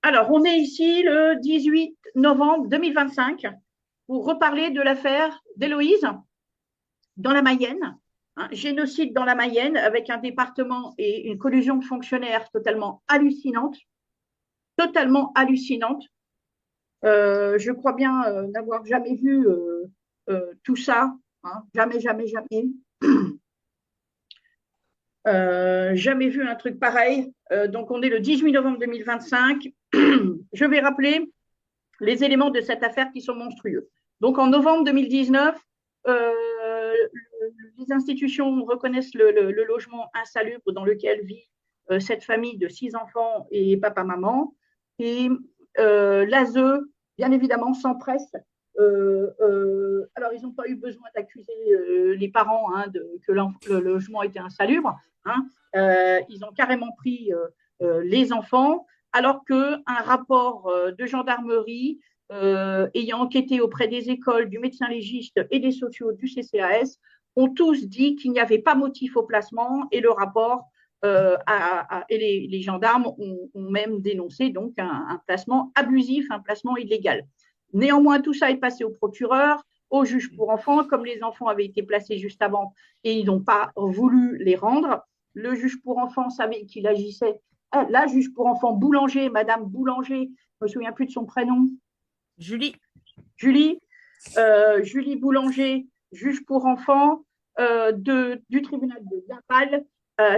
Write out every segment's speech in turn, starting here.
Alors, on est ici le 18 novembre 2025 pour reparler de l'affaire d'Héloïse dans la Mayenne, hein, génocide dans la Mayenne avec un département et une collusion de fonctionnaires totalement hallucinante. Je crois bien n'avoir jamais vu tout ça, hein, jamais, jamais, jamais. Jamais vu un truc pareil. Donc, on est le 18 novembre 2025. Je vais rappeler les éléments de cette affaire qui sont monstrueux. Donc en novembre 2019, les institutions reconnaissent le logement insalubre dans lequel vit cette famille de 6 enfants et papa-maman. Et l'ASE, bien évidemment, s'empresse. Alors, ils n'ont pas eu besoin d'accuser les parents que le logement était insalubre. Hein. Ils ont carrément pris les enfants, alors qu'un rapport de gendarmerie ayant enquêté auprès des écoles, du médecin légiste et des sociaux du CCAS ont tous dit qu'il n'y avait pas motif au placement et le rapport et les gendarmes ont même dénoncé donc un placement abusif, un placement illégal. Néanmoins, tout ça est passé au procureur, au juge pour enfants, comme les enfants avaient été placés juste avant et ils n'ont pas voulu les rendre. Le juge pour enfants savait qu'il agissait. La juge pour enfants Boulanger, Madame Boulanger, je me souviens plus de son prénom, Julie, Julie, Julie Boulanger, juge pour enfants du tribunal de Laval,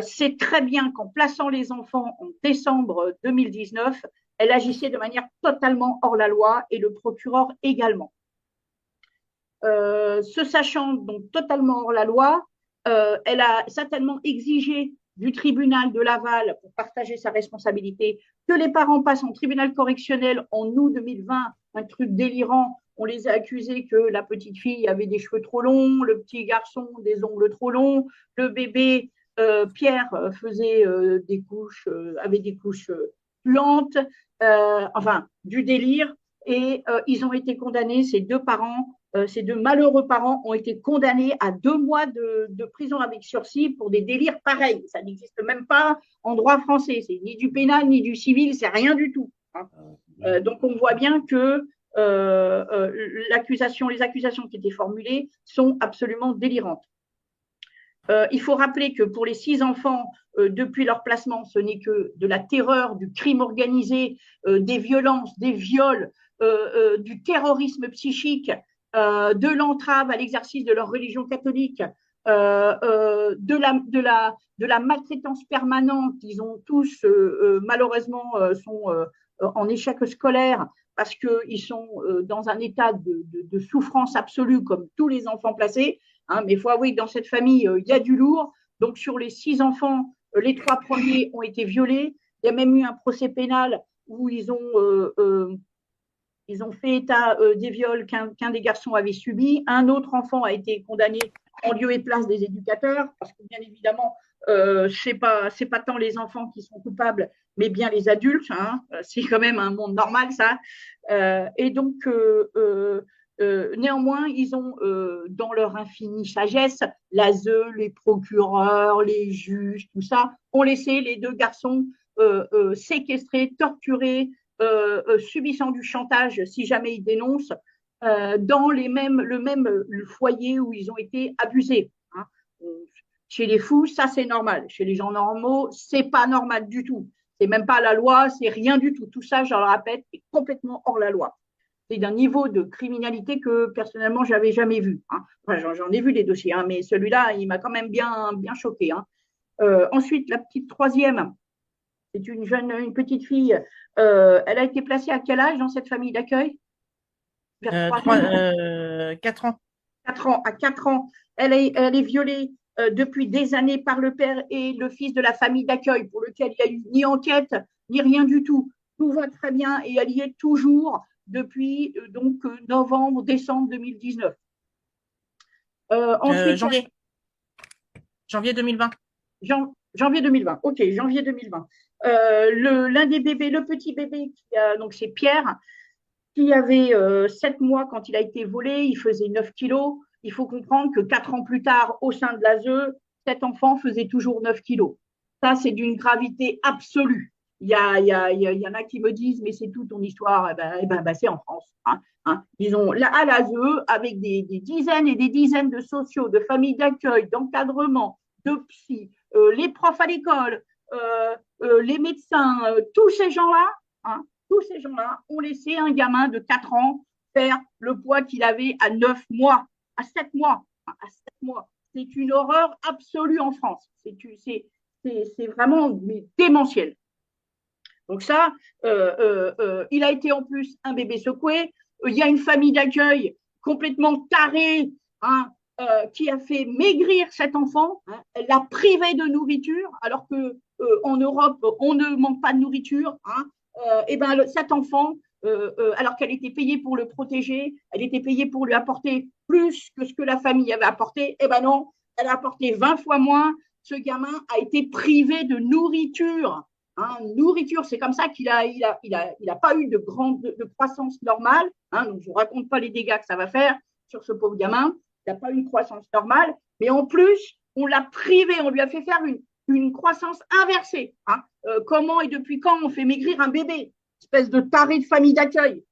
sait très bien qu'en plaçant les enfants en décembre 2019, elle agissait de manière totalement hors la loi et le procureur également. Se sachant donc totalement hors la loi, elle a certainement exigé du tribunal de Laval pour partager sa responsabilité que les parents passent en tribunal correctionnel en août 2020, un truc délirant. On les a accusés que la petite fille avait des cheveux trop longs, le petit garçon des ongles trop longs, le bébé Pierre faisait avait des couches puantes, enfin du délire. Et ils ont été condamnés, ces deux malheureux parents ont été condamnés à 2 mois de prison avec sursis pour des délires pareils. Ça n'existe même pas en droit français. C'est ni du pénal, ni du civil, c'est rien du tout. Hein. Donc on voit bien que les accusations qui étaient formulées sont absolument délirantes. Il faut rappeler que pour les 6 enfants, depuis leur placement, ce n'est que de la terreur, du crime organisé, des violences, des viols, du terrorisme psychique, de l'entrave à l'exercice de leur religion catholique, de la maltraitance permanente. Ils ont tous, malheureusement, sont en échec scolaire parce qu'ils sont dans un état de souffrance absolue, comme tous les enfants placés. Hein, mais il faut avouer que dans cette famille, il y a du lourd. Donc, sur les 6 enfants, les 3 premiers ont été violés. Il y a même eu un procès pénal où ils ont fait état des viols qu'un des garçons avait subis. Un autre enfant a été condamné en lieu et place des éducateurs, parce que bien évidemment, c'est pas tant les enfants qui sont coupables, mais bien les adultes. Hein. C'est quand même un monde normal, ça. Et donc, néanmoins, ils ont, dans leur infinie sagesse, l'ASE, les procureurs, les juges, tout ça, ont laissé les 2 garçons séquestrés, torturés, subissant du chantage si jamais ils dénoncent, dans le même foyer où ils ont été abusés. Hein. Chez les fous, ça c'est normal. Chez les gens normaux, c'est pas normal du tout. C'est même pas la loi, c'est rien du tout. Tout ça, je le répète, est complètement hors la loi. C'est d'un niveau de criminalité que personnellement j'avais jamais vu. Hein. Enfin, j'en ai vu des dossiers, hein, mais celui-là, il m'a quand même bien choqué. Hein. Ensuite, la petite troisième, c'est une petite fille. Elle a été placée à quel âge dans cette famille d'accueil? Vers 3 ans, 4 ans. 4 ans. À 4 ans, elle est violée depuis des années par le père et le fils de la famille d'accueil, pour lequel il n'y a eu ni enquête, ni rien du tout. Tout va très bien et elle y est toujours depuis novembre, décembre 2019. Ensuite, Janvier. Janvier 2020. janvier 2020. Ok, janvier 2020. L'un des bébés, le petit bébé, donc c'est Pierre, qui avait 7 mois quand il a été volé, il faisait 9 kilos. Il faut comprendre que 4 ans plus tard, au sein de l'ASE, cet enfant faisait toujours 9 kilos. Ça, c'est d'une gravité absolue. Il y en a qui me disent, mais c'est toute ton histoire. C'est en France. Ils ont à l'ASE, avec des dizaines et des dizaines de sociaux, de familles d'accueil, d'encadrement, de psy, les profs à l'école, les médecins, tous ces gens-là, tous ces gens-là ont laissé un gamin de 4 ans faire le poids qu'il avait à 9 mois, à 7 mois, à 7 mois. C'est une horreur absolue en France. C'est vraiment démentiel. Donc ça, il a été en plus un bébé secoué. Il y a une famille d'accueil complètement tarée, qui a fait maigrir cet enfant. Elle l'a privé de nourriture, alors que en Europe, on ne manque pas de nourriture. Cet enfant, alors qu'elle était payée pour le protéger, elle était payée pour lui apporter plus que ce que la famille avait apporté. Non, elle a apporté 20 fois moins. Ce gamin a été privé de nourriture. Nourriture, c'est comme ça qu'il a pas eu de croissance normale. Donc je ne vous raconte pas les dégâts que ça va faire sur ce pauvre gamin. Il n'a pas eu une croissance normale, mais en plus, on l'a privé, on lui a fait faire une croissance inversée. Comment et depuis quand on fait maigrir un bébé? Espèce de taré de famille d'accueil.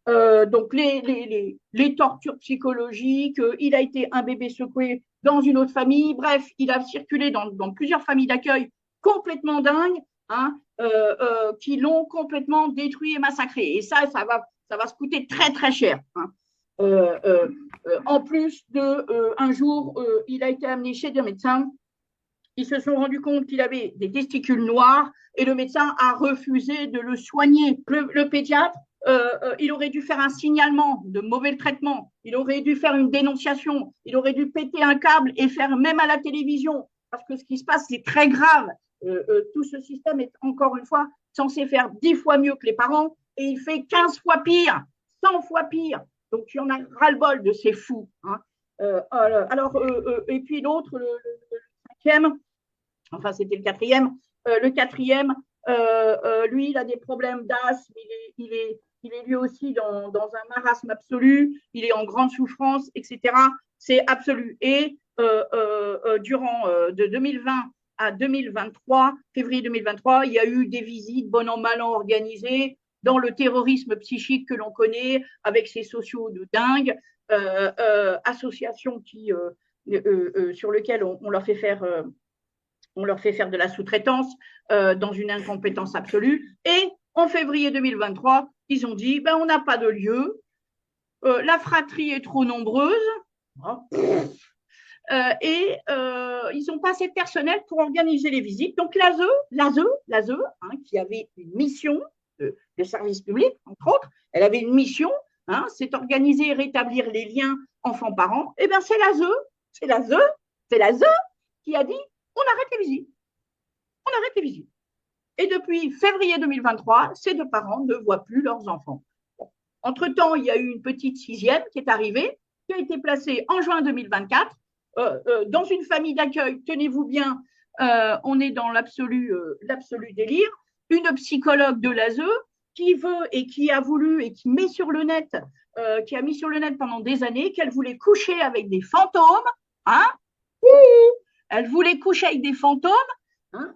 Donc les tortures psychologiques, il a été un bébé secoué dans une autre famille. Bref, il a circulé dans plusieurs familles d'accueil complètement dingues, qui l'ont complètement détruit et massacré. Et ça va se coûter très très cher. En plus un jour, il a été amené chez des médecins. Ils se sont rendus compte qu'il avait des testicules noirs et le médecin a refusé de le soigner. Le pédiatre, il aurait dû faire un signalement de mauvais traitement. Il aurait dû faire une dénonciation. Il aurait dû péter un câble et faire même à la télévision. Parce que ce qui se passe, c'est très grave. Tout ce système est, encore une fois, censé faire 10 fois mieux que les parents et il fait 15 fois pire, 100 fois pire. Donc, il y en a ras-le-bol de ces fous. Et puis l'autre, le cinquième, enfin c'était le quatrième. Le quatrième, lui, il a des problèmes d'asthme, il est lui aussi dans un marasme absolu, il est en grande souffrance, etc. C'est absolu. Et durant de 2020 à 2023, février 2023, il y a eu des visites bon an mal an organisées dans le terrorisme psychique que l'on connaît, avec ces sociaux de dingue, associations sur lesquelles on leur fait faire de la sous-traitance dans une incompétence absolue. Et en février 2023, ils ont dit, on n'a pas de lieu, la fratrie est trop nombreuse, et ils n'ont pas assez de personnel pour organiser les visites. Donc l'ASE, qui avait une mission de service public, entre autres, elle avait une mission, c'est organiser et rétablir les liens enfants-parents. Et bien c'est l'ASE qui a dit, on arrête les visites. On arrête les visites. Et depuis février 2023, ces deux parents ne voient plus leurs enfants. Bon. Entre-temps, il y a eu une petite sixième qui est arrivée, qui a été placée en juin 2024 dans une famille d'accueil. Tenez-vous bien, on est dans l'absolu délire. Une psychologue de l'ASE qui veut et qui a voulu et qui met sur le net, qui a mis sur le net pendant des années qu'elle voulait coucher avec des fantômes. Elle voulait coucher avec des fantômes,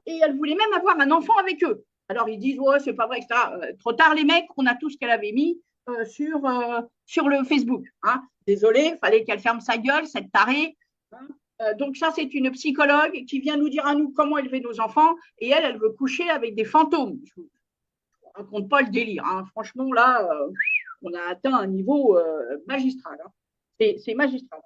et elle voulait même avoir un enfant avec eux. Alors ils disent, ouais, c'est pas vrai, etc. Trop tard, les mecs, on a tout ce qu'elle avait mis sur le Facebook. Désolé, il fallait qu'elle ferme sa gueule, cette tarée. Donc ça, c'est une psychologue qui vient nous dire à nous comment élever nos enfants, et elle veut coucher avec des fantômes. Je ne raconte pas le délire. Franchement, là, on a atteint un niveau magistral. C'est magistral.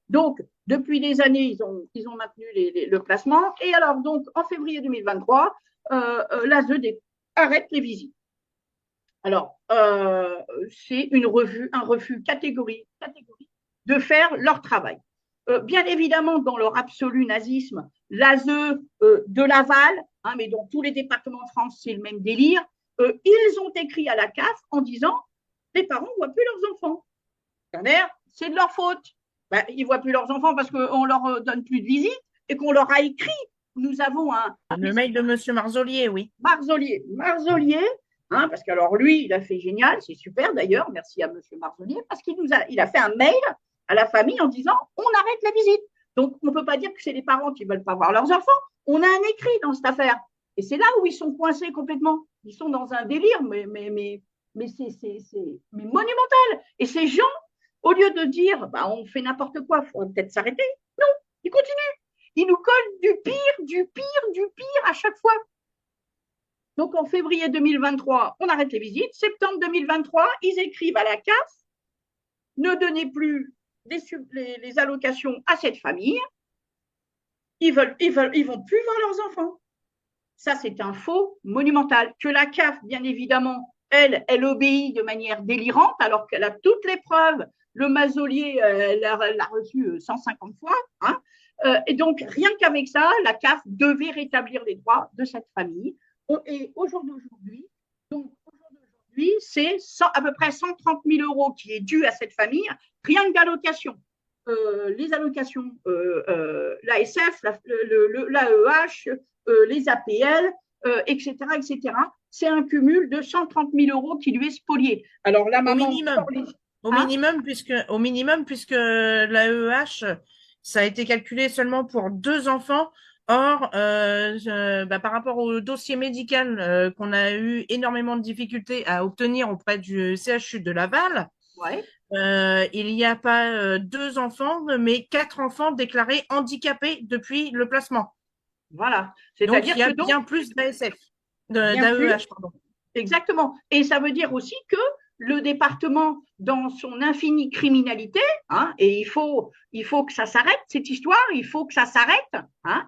Donc, depuis des années, ils ont maintenu le placement. Et alors, donc, en février 2023, l'ASE arrête les visites. Alors, c'est un refus catégorique de faire leur travail. Bien évidemment, dans leur absolu nazisme, l'ASE de Laval, mais dans tous les départements de France, c'est le même délire, ils ont écrit à la CAF en disant « Les parents ne voient plus leurs enfants. C'est de leur faute. » Ils ne voient plus leurs enfants parce qu'on ne leur donne plus de visite et qu'on leur a écrit. Nous avons le mail de M. Marzolier, oui. Marzolier, parce qu'alors lui, il a fait génial, c'est super d'ailleurs, merci à M. Marzolier, parce il a fait un mail à la famille en disant on arrête la visite. Donc on ne peut pas dire que c'est les parents qui ne veulent pas voir leurs enfants. On a un écrit dans cette affaire. Et c'est là où ils sont coincés complètement. Ils sont dans un délire, mais monumental. Et ces gens, au lieu de dire, bah, on fait n'importe quoi, il faudrait peut-être s'arrêter, non, ils continuent. Ils nous collent du pire, du pire, du pire à chaque fois. Donc en février 2023, on arrête les visites. Septembre 2023, ils écrivent à la CAF, ne donnez plus les allocations à cette famille. Ils vont plus voir leurs enfants. Ça, c'est un faux monumental. Que la CAF, bien évidemment, elle obéit de manière délirante, alors qu'elle a toutes les preuves. Le Mazolier, elle l'a reçu 150 fois. Hein. Et donc, rien qu'avec ça, la CAF devait rétablir les droits de cette famille. Et au jour d'aujourd'hui, c'est à peu près 130 000 euros qui est dû à cette famille, rien que d'allocations. Les allocations, l'ASF, l'AEH, les APL, etc., etc. C'est un cumul de 130 000 euros qui lui est spolié. Alors la Au maman minimum. sort les... Hein. Au minimum, puisque l'AEH, ça a été calculé seulement pour 2 enfants. Or, par rapport au dossier médical qu'on a eu énormément de difficultés à obtenir auprès du CHU de Laval, Ouais, il n'y a pas 2 enfants, mais 4 enfants déclarés handicapés depuis le placement. voilà. Donc, il C'est-à-dire y que a donc, bien plus d'ASF, bien plus, d'AEH, pardon. exactement. Et ça veut dire aussi que le département, dans son infinie criminalité, hein, et il faut que ça s'arrête, cette histoire, il faut que ça s'arrête, hein,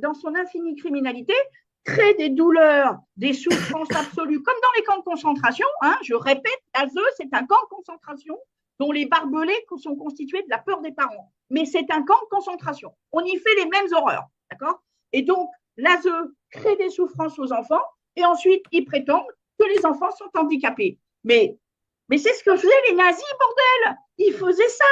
dans son infinie criminalité, crée des douleurs, des souffrances absolues, comme dans les camps de concentration. Hein, je répète, Azeux, c'est un camp de concentration dont les barbelés sont constitués de la peur des parents. Mais c'est un camp de concentration. On y fait les mêmes horreurs. D'accord. Et donc, l'Azeux crée des souffrances aux enfants et ensuite, ils prétendent que les enfants sont handicapés. Mais c'est ce que faisaient les nazis, bordel. Ils faisaient ça.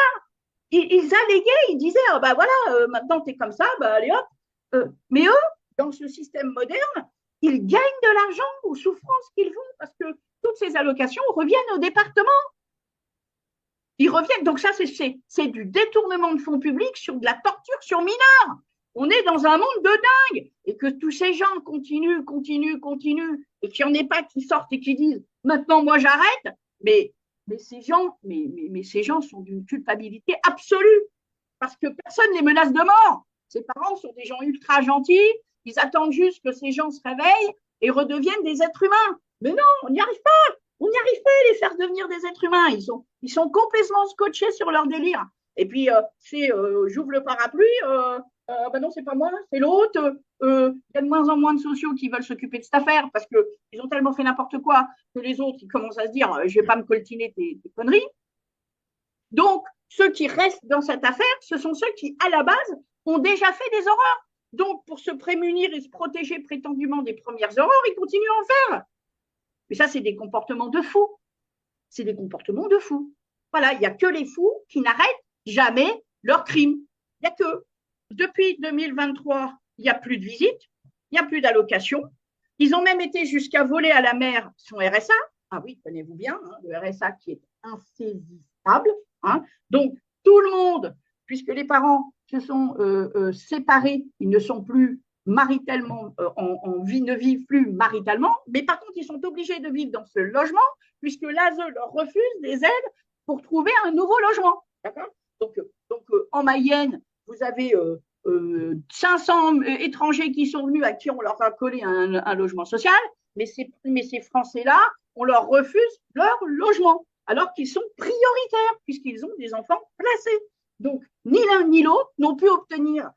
Ils alléguaient, ils disaient, oh, bah voilà, maintenant t'es comme ça, bah allez hop. Mais eux, dans ce système moderne, ils gagnent de l'argent aux souffrances qu'ils font parce que toutes ces allocations reviennent au département. Ils reviennent. Donc ça, c'est du détournement de fonds publics sur de la torture sur mineurs. On est dans un monde de dingue. Et que tous ces gens continuent, et qu'il n'y en ait pas qui sortent et qui disent maintenant, moi, j'arrête. Mais ces gens sont d'une culpabilité absolue. Parce que personne ne les menace de mort. Ses parents sont des gens ultra gentils. Ils attendent juste que ces gens se réveillent et redeviennent des êtres humains. Mais non, on n'y arrive pas. On n'y arrive pas à les faire devenir des êtres humains. Ils sont complètement scotchés sur leur délire. Et puis, j'ouvre le parapluie, ben non, c'est pas moi, c'est l'autre. Il y a de moins en moins de sociaux qui veulent s'occuper de cette affaire parce qu'ils ont tellement fait n'importe quoi que les autres, ils commencent à se dire, je vais pas me coltiner tes conneries. Donc, ceux qui restent dans cette affaire, ce sont ceux qui, à la base, ont déjà fait des horreurs. Donc, pour se prémunir et se protéger prétendument des premières horreurs, ils continuent à en faire. Mais ça, c'est des comportements de fous. C'est des comportements de fous. Voilà, il n'y a que les fous qui n'arrêtent jamais leurs crimes. Il n'y a que. Depuis 2023, il n'y a plus de visites, il n'y a plus d'allocations. Ils ont même été jusqu'à voler à la mère son RSA. Ah oui, tenez-vous bien, hein, le RSA qui est insaisissable. Hein. Donc, tout le monde, puisque les parents se sont séparés, ils ne sont plus maritalement, ne vivent plus maritalement, mais par contre, ils sont obligés de vivre dans ce logement, puisque l'ASE leur refuse des aides pour trouver un nouveau logement. D'accord. Donc, en Mayenne, vous avez 500 étrangers qui sont venus à qui on leur a collé un logement social, mais ces Français-là, on leur refuse leur logement, alors qu'ils sont prioritaires, puisqu'ils ont des enfants placés. Donc, ni l'un ni l'autre n'a pu obtenir